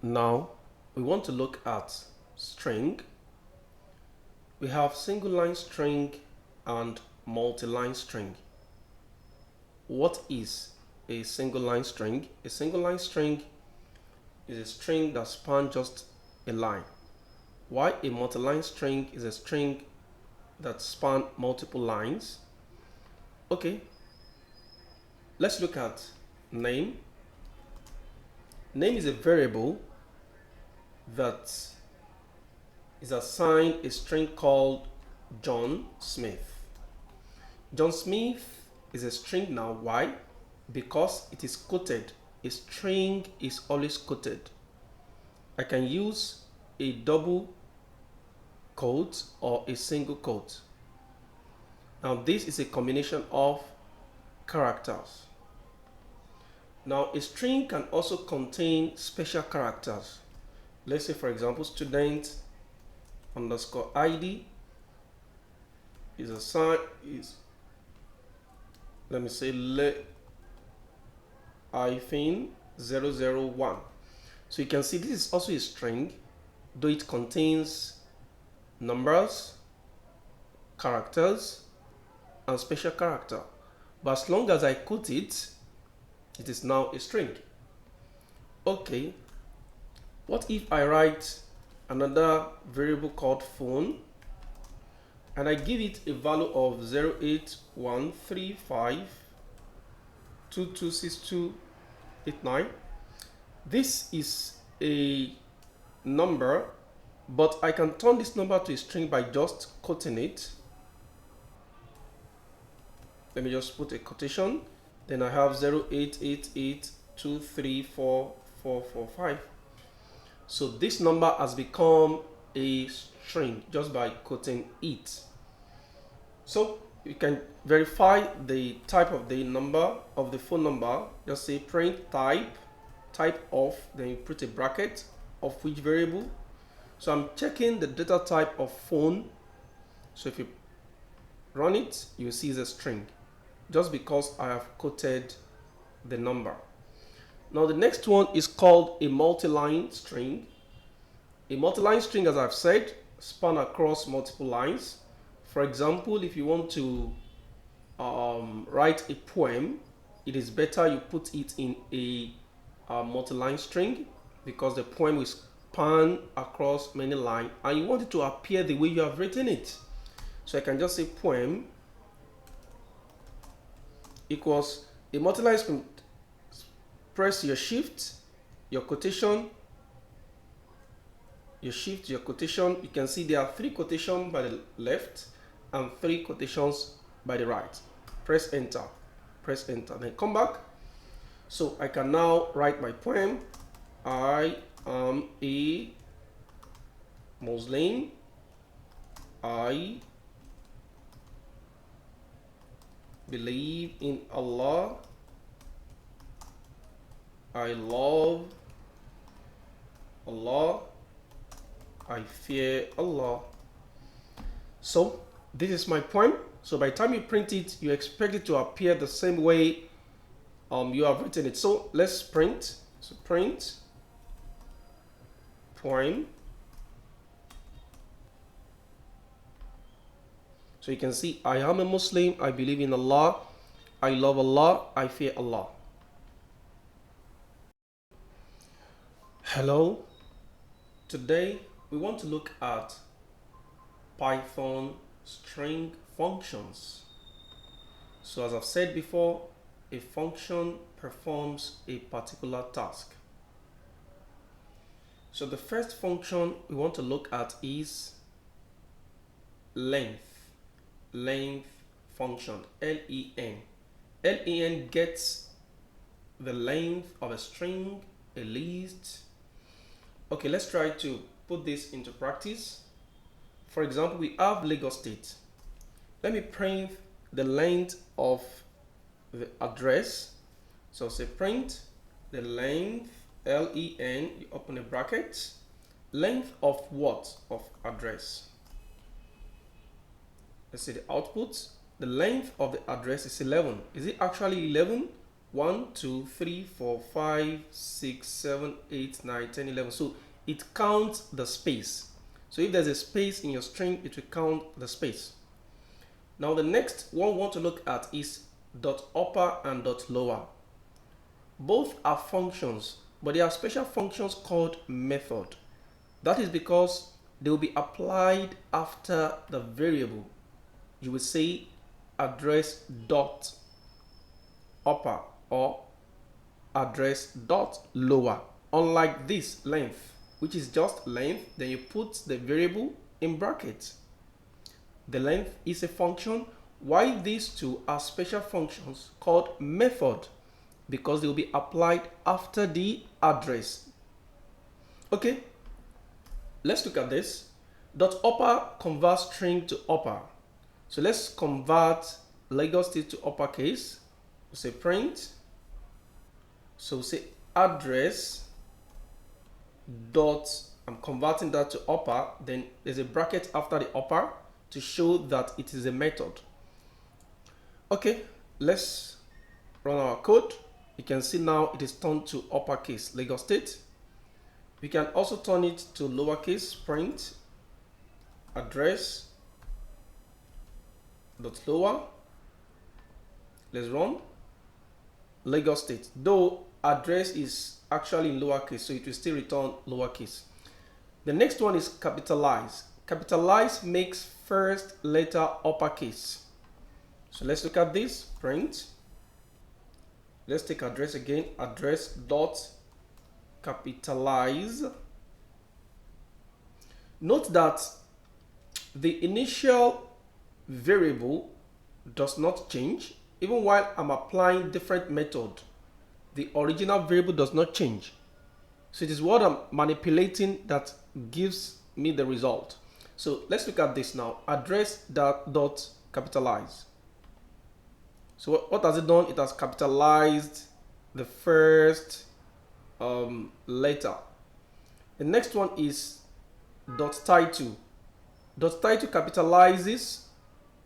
Now we want to look at string. We have single line string and multi-line string. What is a single line string? A single line string is a string that spans just a line, while a multi-line string is a string that spans multiple lines. Okay, let's look at name. Name is a variable that is assigned a string called John Smith. John Smith is a string now. Why? Because it is quoted. A string is always quoted. I can use a double quote or a single quote. Now this is a combination of characters. Now a string can also contain special characters. Let's say, for example, student underscore ID is assigned let me say hyphen 001. So you can see this is also a string, though it contains numbers, characters, and special character. But as long as I quote it, it is now a string. Okay, what if I write another variable called phone and I give it a value of 08135226289? This is a number, but I can turn this number to a string by just quoting it. Let me just put a quotation. Then I have 08882344445. So this number has become a string just by quoting it. So you can verify the type of the number of the phone number. Just say print type of, then you put a bracket of which variable. So I'm checking the data type of phone. So if you run it, you see the string just because I have quoted the number. Now the next one is called a multi-line string. A multi-line string, as I've said, span across multiple lines. For example, if you want to write a poem, it is better you put it in a multi-line string because the poem will span across many lines and you want it to appear the way you have written it. So I can just say poem equals a multi-line string. Press your shift, your quotation, your shift, your quotation. You can see there are 3 quotations by the left and 3 quotations by the right. Press enter, then come back. So I can now write my poem. I am a Muslim. I believe in Allah. I love Allah. I fear Allah. So this is my poem. So by the time you print it, you expect it to appear the same way you have written it. So let's print. So print poem. So you can see I am a Muslim. I believe in Allah. I love Allah. I fear Allah. Hello. Today we want to look at Python string functions. So as I've said before, a function performs a particular task. So the first function we want to look at is length function, len. Len gets the length of a string, a list. Okay, let's try to put this into practice. For example, we have Lagos State. Let me print the length of the address. So say print the length, len, you open a bracket. Length of what? Of address. Let's see the output. The length of the address is 11. Is it actually 11? 1, 2, 3, 4, 5, 6, 7, 8, 9, 10, 11. So it counts the space. So if there's a space in your string, it will count the space. Now the next one we want to look at is dot upper and dot lower. Both are functions, but they are special functions called method. That is because they will be applied after the variable. You will say address dot upper or address dot lower. Unlike this length, which is just length, then you put the variable in brackets. The length is a function, while these two are special functions called method because they will be applied after the address. Okay, let's look at this. Dot upper converts string to upper. So let's convert Lagos State to uppercase. We'll say print. So we'll say address dot, I'm converting that to upper, then there's a bracket after the upper to show that it is a method. Okay, let's run our code. You can see now it is turned to uppercase Lagos State. We can also turn it to lowercase print address dot lower. Let's run Lagos State, though address is actually in lowercase, so it will still return lowercase. The next one is capitalize. Capitalize makes first letter uppercase. So let's look at this. Print. Let's take address again. Address dot capitalize. Note that the initial variable does not change. Even while I'm applying different method, the original variable does not change. So it is what I'm manipulating that gives me the result. So let's look at this now. Address dot capitalize. So what has it done? It has capitalized the first letter. The next one is dot title. Dot title capitalizes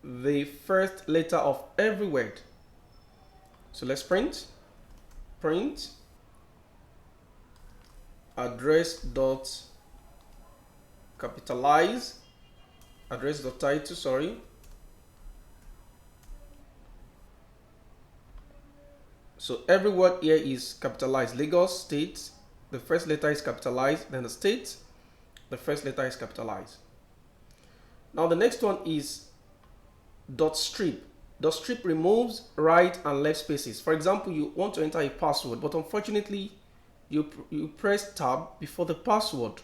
the first letter of every word. So let's print address dot capitalize address dot title, sorry. So every word here is capitalized. Lagos State, the first letter is capitalized, then the state, the first letter is capitalized. Now the next one is dot strip. Dot strip removes right and left spaces. For example, you want to enter a password, but unfortunately you press tab before the password,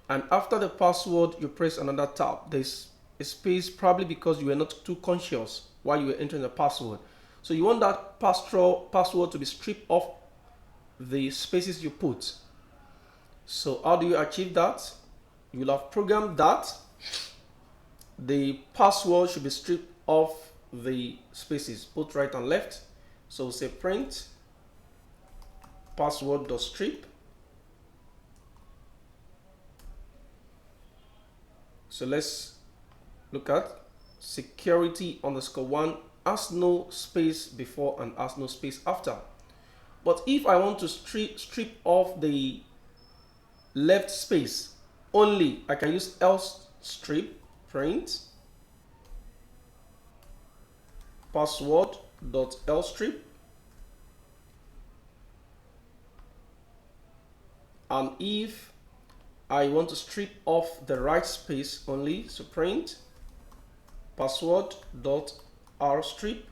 and after the password you press another tab. There's a space, probably because you were not too conscious while you were entering the password. So you want that password to be stripped off the spaces you put. So how do you achieve that? You will have programmed that the password should be stripped off the spaces, both right and left. So we'll say print password.strip. So let's look at security underscore one has no space before and has no space after. But if I want to strip off the left space only, I can use else strip print password.lstrip, and if I want to strip off the right space only, so print password.rstrip.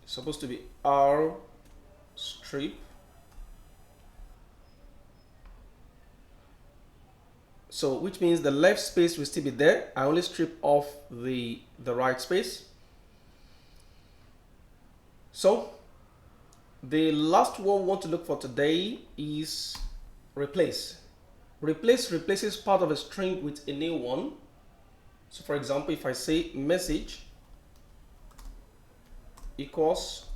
It's supposed to be rstrip. So which means the left space will still be there. I only strip off the right space. So the last one we want to look for today is replace. Replace replaces part of a string with a new one. So for example, if I say message equals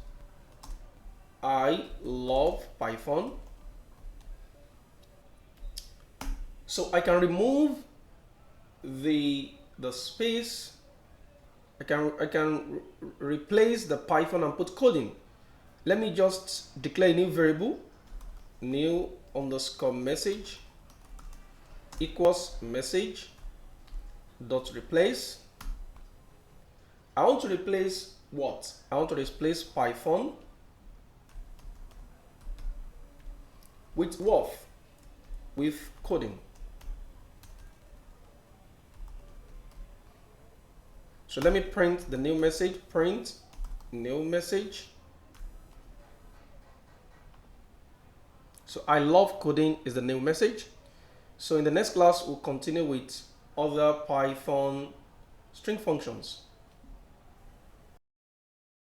I love Python, so I can remove the space I can replace the Python and put coding. Let me just declare a new variable, new underscore message equals message dot replace. I want to replace what? I want to replace Python with what? With coding. So let me print the new message, print new message. So I love coding is the new message. So in the next class, we'll continue with other Python string functions.